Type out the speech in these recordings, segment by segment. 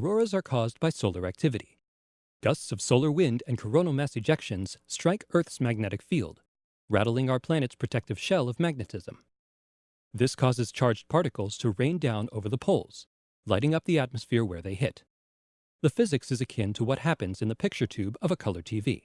Auroras are caused by solar activity. Gusts of solar wind and coronal mass ejections strike Earth's magnetic field, rattling our planet's protective shell of magnetism. This causes charged particles to rain down over the poles, lighting up the atmosphere where they hit. The physics is akin to what happens in the picture tube of a color TV.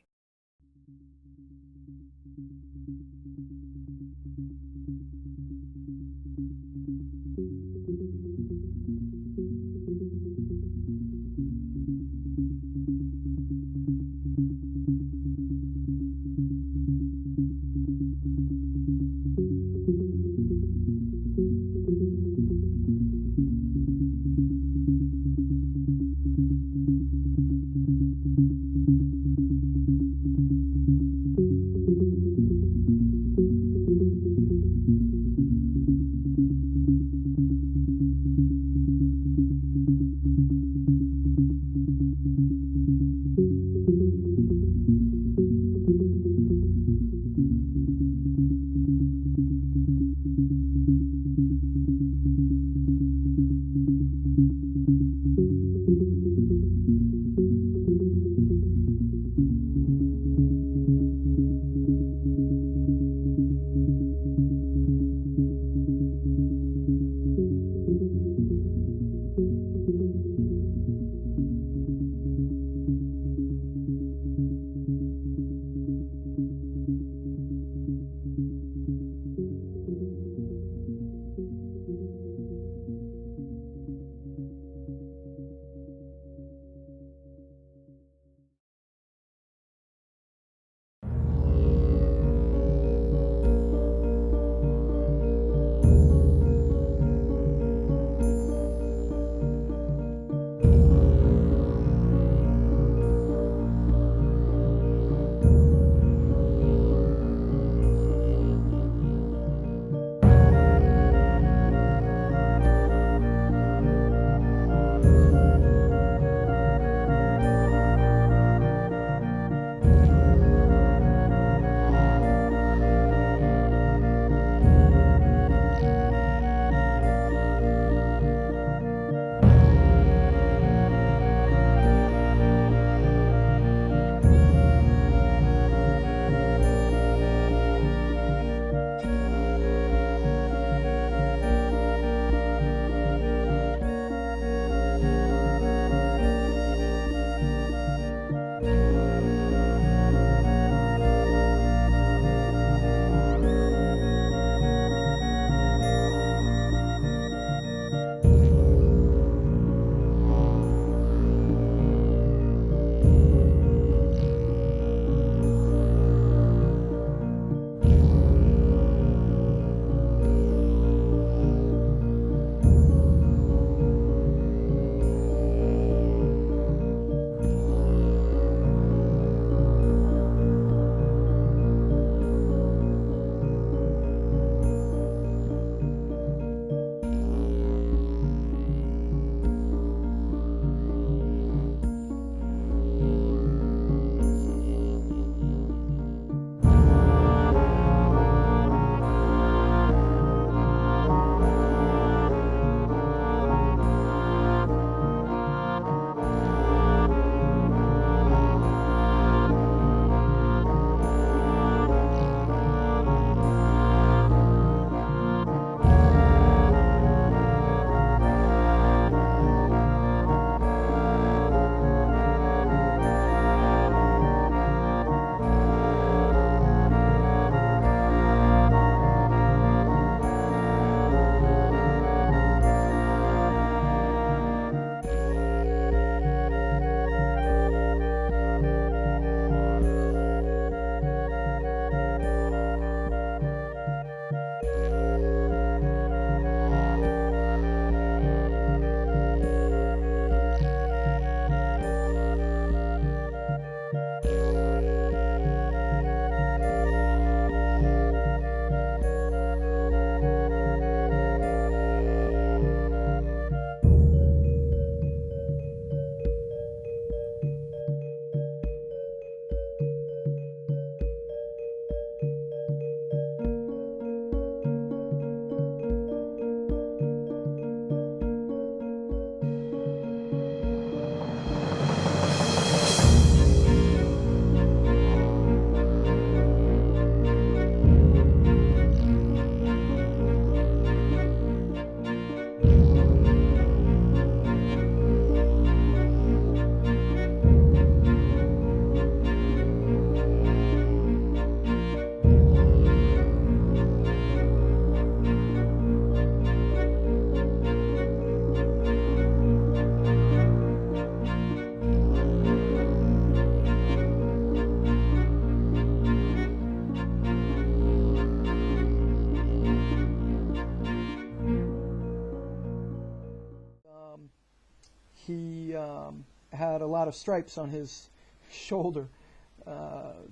had a lot of stripes on his shoulder.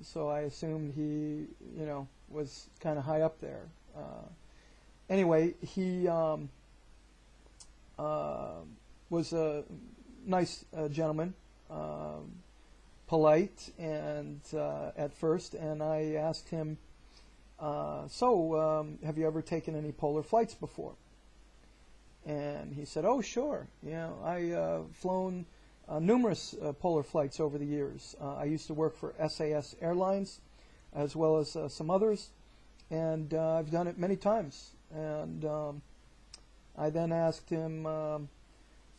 So I assumed he, was kind of high up there. Anyway, he was a nice gentleman, polite and at first, and I asked him, so have you ever taken any polar flights before? And he said, oh, sure. I've flown numerous polar flights over the years. I used to work for SAS Airlines as well as some others, and I've done it many times. And I then asked him,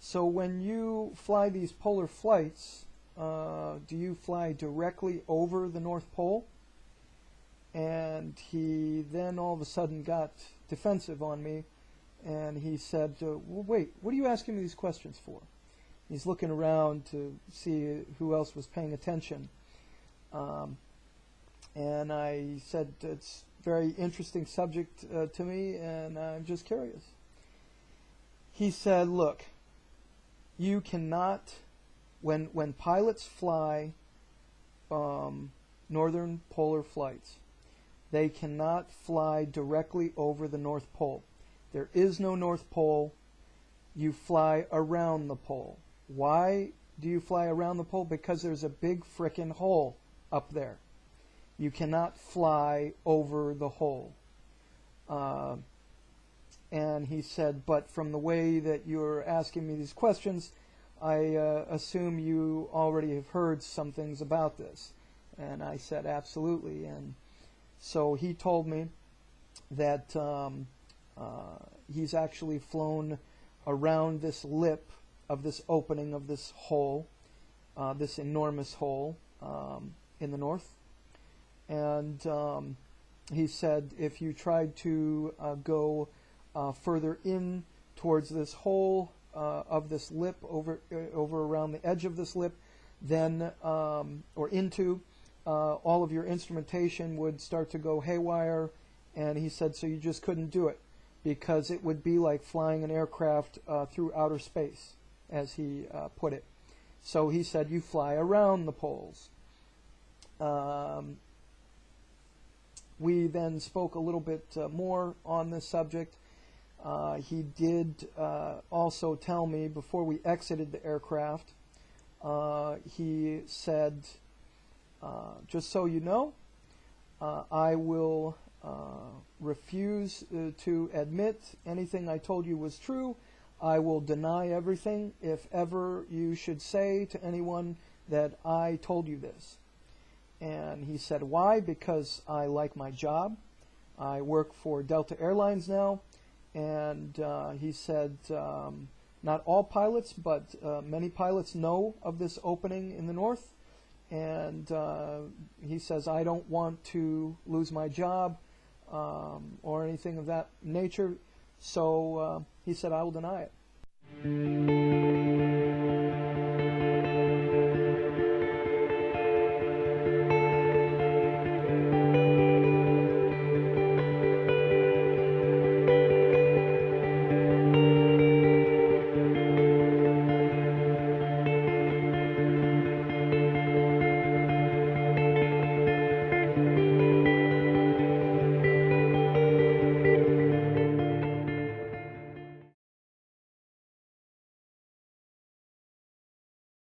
so when you fly these polar flights, do you fly directly over the North Pole? And he then all of a sudden got defensive on me, and he said, well, wait, what are you asking me these questions for? He's looking around to see who else was paying attention. And I said, it's a very interesting subject to me, and I'm just curious. He said, look, you cannot, when pilots fly northern polar flights, they cannot fly directly over the North Pole. There is no North Pole. You fly around the pole. Why do you fly around the pole? Because there's a big frickin' hole up there. You cannot fly over the hole. And he said, but from the way that you're asking me these questions, I assume you already have heard some things about this. And I said, absolutely. And so he told me that he's actually flown around this lip of this opening of this hole, this enormous hole in the north. And he said if you tried to go further in towards this hole of this lip, over around the edge of this lip, then or into, all of your instrumentation would start to go haywire. And he said so you just couldn't do it, because it would be like flying an aircraft through outer space, as he put it. So he said you fly around the poles. We then spoke a little bit more on this subject. He did also tell me before we exited the aircraft, he said, just so you know, I will refuse to admit anything I told you was true. I will deny everything if ever you should say to anyone that I told you this. And he said, why? Because I like my job. I work for Delta Airlines now. And he said, not all pilots, but many pilots know of this opening in the north. And he says, I don't want to lose my job or anything of that nature. So he said, I will deny it.